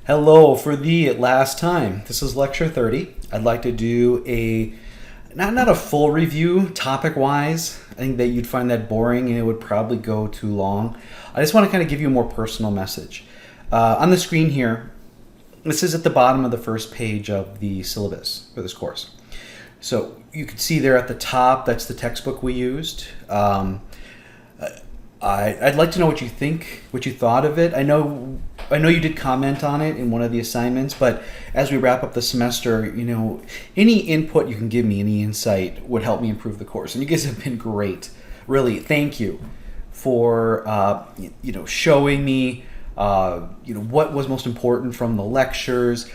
Hello, for the last time. This is lecture 30. I'd like to do a not a full review topic-wise. I think that you'd find that boring and it would probably go too long. I just want to kind of give you a more personal message. On the screen here, this is at the bottom of the first page of the syllabus for this course. So you can see there at the top, that's the textbook we used. I'd like to know what you think, what you thought of it. I know you did comment on it in one of the assignments, but as we wrap up the semester, any input you can give me, any insight would help me improve the course. And you guys have been great. Really, thank you for showing me what was most important from the lectures,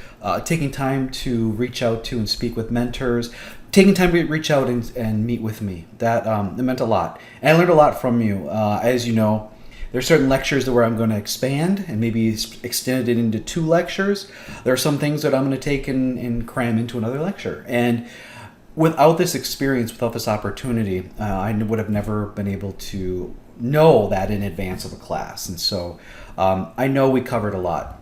taking time to reach out to and speak with mentors, taking time to reach out and meet with me. That it meant a lot. And I learned a lot from you. As you know, there's certain lectures where I'm going to expand and maybe extend it into 2 lectures. There are some things that I'm going to take and cram into another lecture. And without this experience, without this opportunity, I would have never been able to know that in advance of a class. And so I know we covered a lot.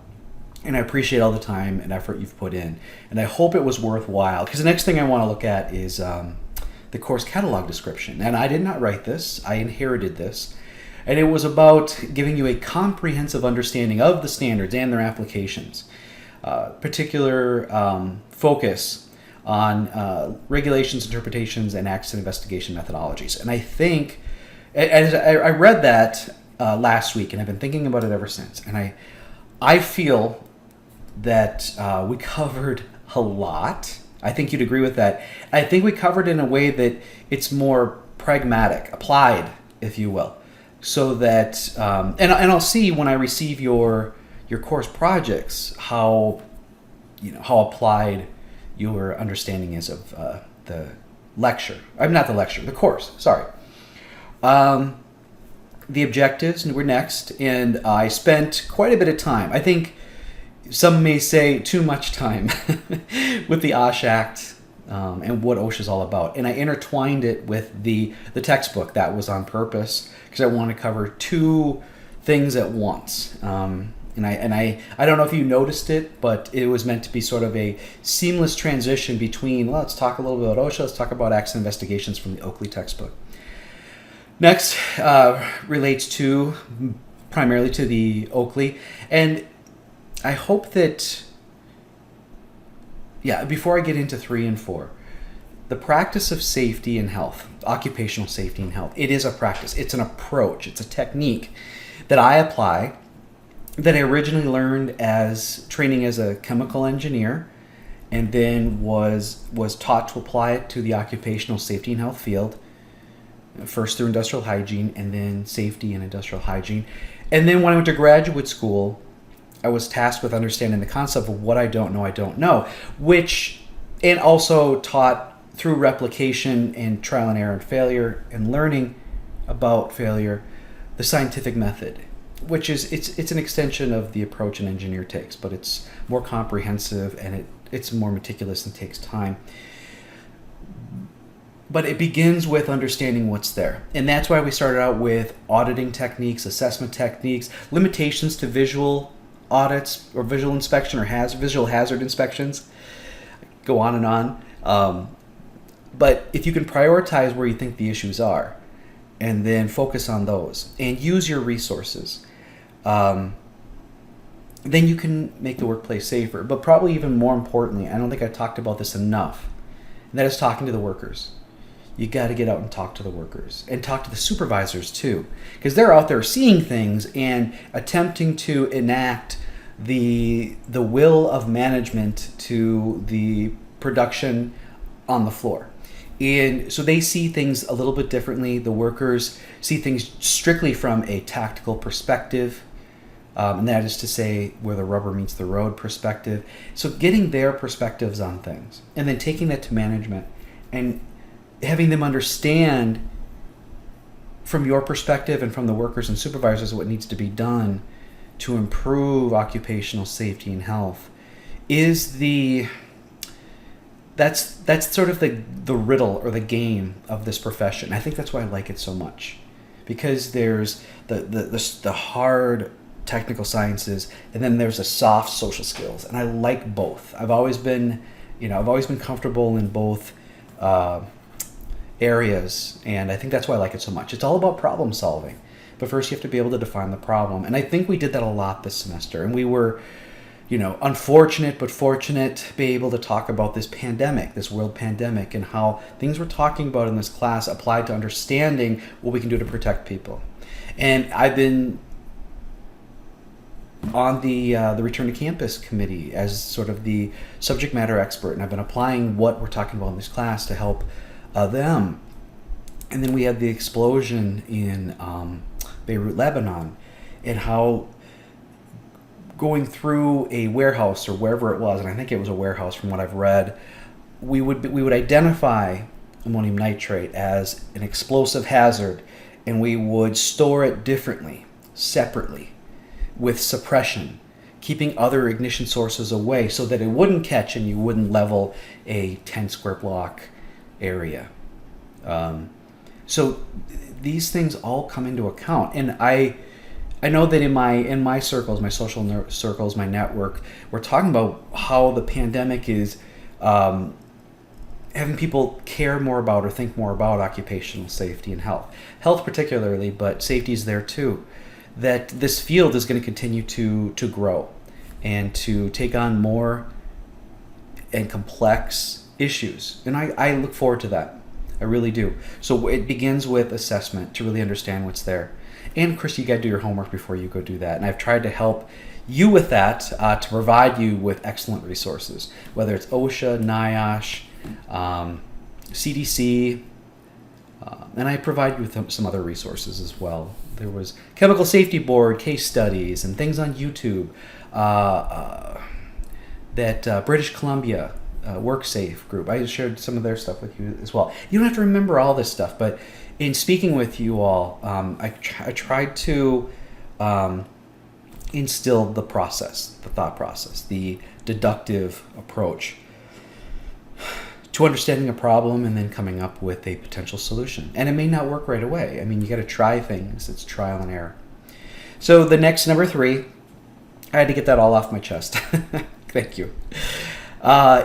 And I appreciate all the time and effort you've put in. And I hope it was worthwhile. Because the next thing I want to look at is the course catalog description. And I did not write this. I inherited this. And it was about giving you a comprehensive understanding of the standards and their applications. Particular focus on regulations, interpretations, and accident investigation methodologies. And I think, as I read that last week, and I've been thinking about it ever since. And I feel that we covered a lot. I think you'd agree with that. I think we covered it in a way that it's more pragmatic, applied, if you will. So that, and I'll see when I receive your course projects how applied your understanding is of the lecture. I'm not the lecture, the course. Sorry. The objectives were next, and I spent quite a bit of time. I think some may say too much time with the OSH Act and what OSHA is all about. And I intertwined it with the textbook. That was on purpose because I want to cover 2 things at once. And I don't know if you noticed it, but it was meant to be sort of a seamless transition between, let's talk a little bit about OSHA, let's talk about accident investigations from the Oakley textbook. Next relates primarily to the Oakley. And I hope that, before I get into 3 and 4, the practice of safety and health, occupational safety and health, it is a practice. It's an approach. It's a technique that I apply that I originally learned as training as a chemical engineer and then was taught to apply it to the occupational safety and health field, first through industrial hygiene and then safety and industrial hygiene. And then when I went to graduate school, I was tasked with understanding the concept of what I don't know, and also taught through replication and trial and error and failure and learning about failure, the scientific method, which is, it's an extension of the approach an engineer takes, but it's more comprehensive and it's more meticulous and takes time. But it begins with understanding what's there. And that's why we started out with auditing techniques, assessment techniques, limitations to visual audits or visual inspection or visual hazard inspections. Go on and on. But if you can prioritize where you think the issues are and then focus on those and use your resources, then you can make the workplace safer. But probably even more importantly, I don't think I talked about this enough, and that is talking to the workers. You got to get out and talk to the workers and talk to the supervisors too, because they're out there seeing things and attempting to enact the will of management to the production on the floor. And so they see things a little bit differently. The workers see things strictly from a tactical perspective, and that is to say where the rubber meets the road perspective. So getting their perspectives on things and then taking that to management and having them understand from your perspective and from the workers and supervisors what needs to be done to improve occupational safety and health is that's sort of the riddle or the game of this profession. I think that's why I like it so much, because there's the hard technical sciences, and then there's the soft social skills, and I like both. I've always been comfortable in both areas, and I think that's why I like it so much. It's all about problem solving, but first you have to be able to define the problem, and I think we did that a lot this semester, and we were, unfortunate but fortunate to be able to talk about this pandemic, this world pandemic, and how things we're talking about in this class applied to understanding what we can do to protect people. And I've been on the Return to Campus committee as sort of the subject matter expert, and I've been applying what we're talking about in this class to help them. And then we had the explosion in Beirut, Lebanon, and how going through a warehouse or wherever it was, and I think it was a warehouse from what I've read, we would identify ammonium nitrate as an explosive hazard, and we would store it differently, separately, with suppression, keeping other ignition sources away so that it wouldn't catch and you wouldn't level a 10 square block area. So these things all come into account, and I know that in my circles, my social circles, my network, we're talking about how the pandemic is having people care more about or think more about occupational safety and health particularly, but safety is there too. That this field is going to continue to grow and to take on more and complex issues, and I look forward to that. I really do. So it begins with assessment to really understand what's there. And of course, you got to do your homework before you go do that. And I've tried to help you with that, to provide you with excellent resources, whether it's OSHA, NIOSH, CDC, and I provide you with some other resources as well. There was Chemical Safety Board case studies and things on YouTube, that British Columbia WorkSafe group. I shared some of their stuff with you as well. You don't have to remember all this stuff, but in speaking with you all, I tried to instill the process, the thought process, the deductive approach to understanding a problem and then coming up with a potential solution. And it may not work right away. I mean, you got to try things. It's trial and error. So the next, number 3, I had to get that all off my chest. Thank you.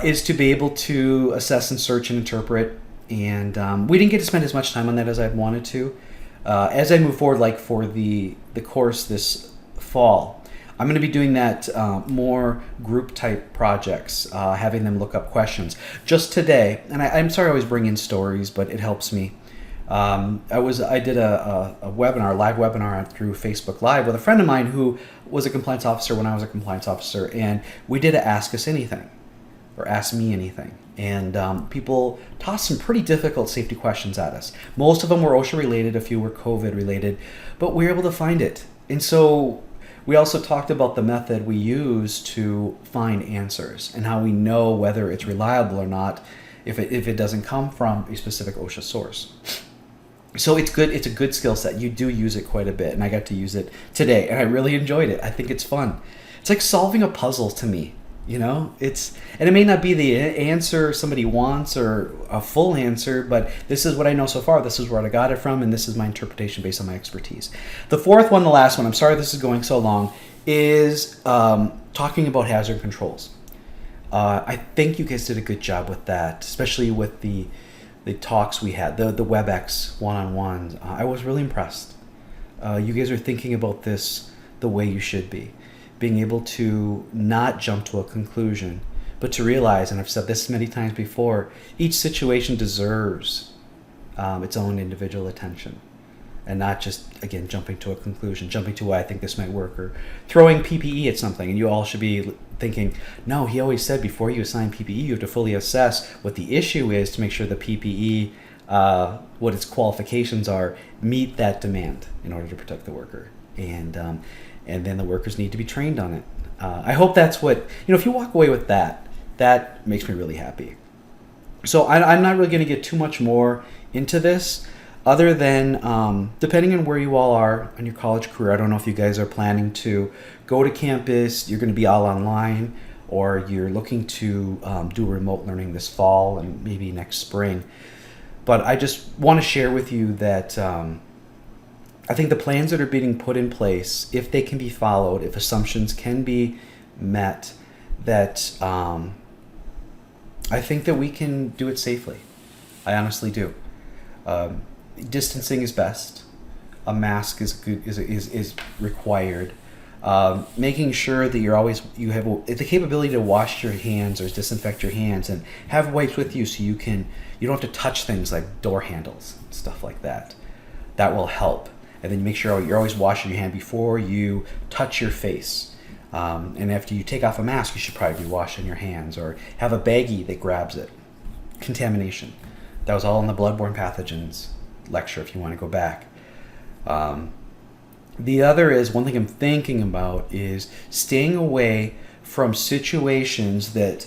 Is to be able to assess and search and interpret. And we didn't get to spend as much time on that as I'd wanted to. As I move forward, like for the course this fall, I'm going to be doing that more group type projects, having them look up questions. Just today, and I'm sorry I always bring in stories, but it helps me. I did a webinar, live webinar through Facebook Live with a friend of mine who was a compliance officer when I was a compliance officer, and we did a Ask Us Anything, or Ask Me Anything. And people tossed some pretty difficult safety questions at us. Most of them were OSHA related, a few were COVID related, but we were able to find it. And so we also talked about the method we use to find answers and how we know whether it's reliable or not if it doesn't come from a specific OSHA source. So it's good. It's a good skill set. You do use it quite a bit, and I got to use it today, and I really enjoyed it. I think it's fun. It's like solving a puzzle to me. And it may not be the answer somebody wants or a full answer, but this is what I know so far. This is where I got it from, and this is my interpretation based on my expertise. The fourth one, the last one, I'm sorry this is going so long, is talking about hazard controls. I think you guys did a good job with that, especially with the talks we had, the WebEx one-on-ones. I was really impressed. You guys are thinking about this the way you should be. Being able to not jump to a conclusion, but to realize, and I've said this many times before, each situation deserves its own individual attention, and not just, again, jumping to a conclusion, jumping to why I think this might work, or throwing PPE at something. And you all should be thinking, no, he always said before you assign PPE, you have to fully assess what the issue is to make sure the PPE, what its qualifications are, meet that demand in order to protect the worker. And then the workers need to be trained on it. I hope that's what, if you walk away with that makes me really happy. So I'm not really going to get too much more into this, other than depending on where you all are in your college career. I don't know if you guys are planning to go to campus, you're going to be all online, or you're looking to do remote learning this fall and maybe next spring. But I just want to share with you that I think the plans that are being put in place, if they can be followed, if assumptions can be met, that I think that we can do it safely. I honestly do. Um, Distancing is best. A mask is good, is required. Making sure that you have the capability to wash your hands or disinfect your hands, and have wipes with you so you don't have to touch things like door handles and stuff like that. That will help. And then make sure you're always washing your hand before you touch your face. And after you take off a mask, you should probably be washing your hands, or have a baggie that grabs it. Contamination. That was all in the bloodborne pathogens lecture if you want to go back. The other is, one thing I'm thinking about is staying away from situations that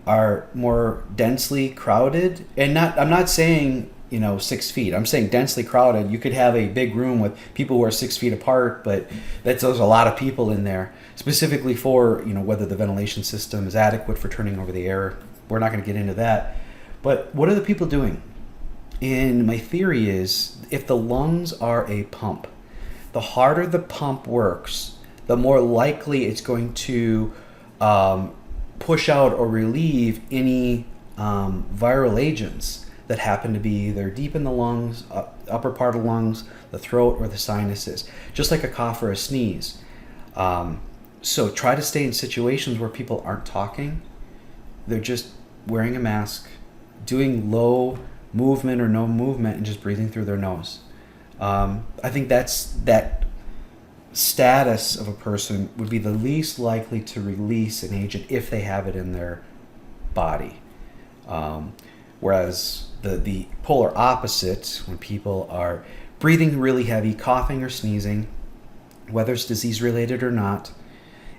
are more densely crowded. And I'm not saying 6 feet. I'm saying densely crowded. You could have a big room with people who are 6 feet apart, but there's a lot of people in there, specifically for whether the ventilation system is adequate for turning over the air. We're not going to get into that. But what are the people doing? And my theory is, if the lungs are a pump, the harder the pump works, the more likely it's going to push out or relieve any viral agents that happen to be either deep in the lungs, upper part of the lungs, the throat, or the sinuses, just like a cough or a sneeze. So try to stay in situations where people aren't talking. They're just wearing a mask, doing low movement or no movement, and just breathing through their nose. I think that status of a person would be the least likely to release an agent if they have it in their body. Whereas the polar opposite, when people are breathing really heavy, coughing or sneezing, whether it's disease related or not,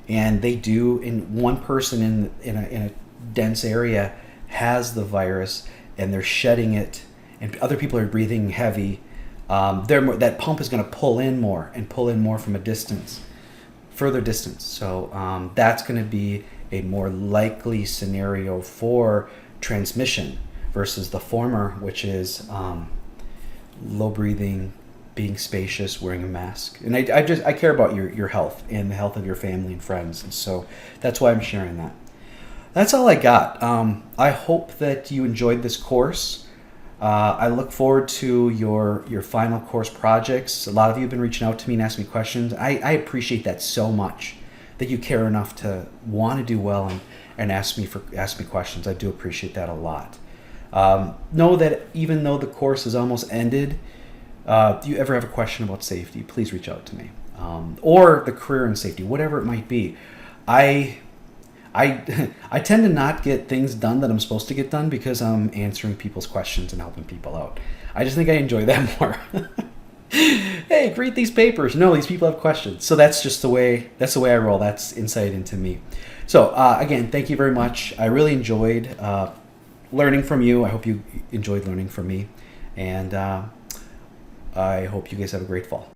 and they do, in one person in a dense area has the virus, and they're shedding it, and other people are breathing heavy, that pump is going to pull in more from a further distance. So that's going to be a more likely scenario for transmission versus the former, which is low breathing, being spacious, wearing a mask. And I care about your health and the health of your family and friends, and so that's why I'm sharing that. That's all I got. I hope that you enjoyed this course. I look forward to your final course projects. A lot of you have been reaching out to me and asking me questions. I appreciate that so much, that you care enough to want to do well and ask me questions. I do appreciate that a lot. Know that even though the course is almost ended, if you ever have a question about safety, please reach out to me, or the career in safety, whatever it might be. I tend to not get things done that I'm supposed to get done because I'm answering people's questions and helping people out. I just think I enjoy that more. Hey, read these papers. No, these people have questions. So that's the way I roll. That's insight into me. So again, thank you very much. I really enjoyed learning from you. I hope you enjoyed learning from me. And I hope you guys have a great fall.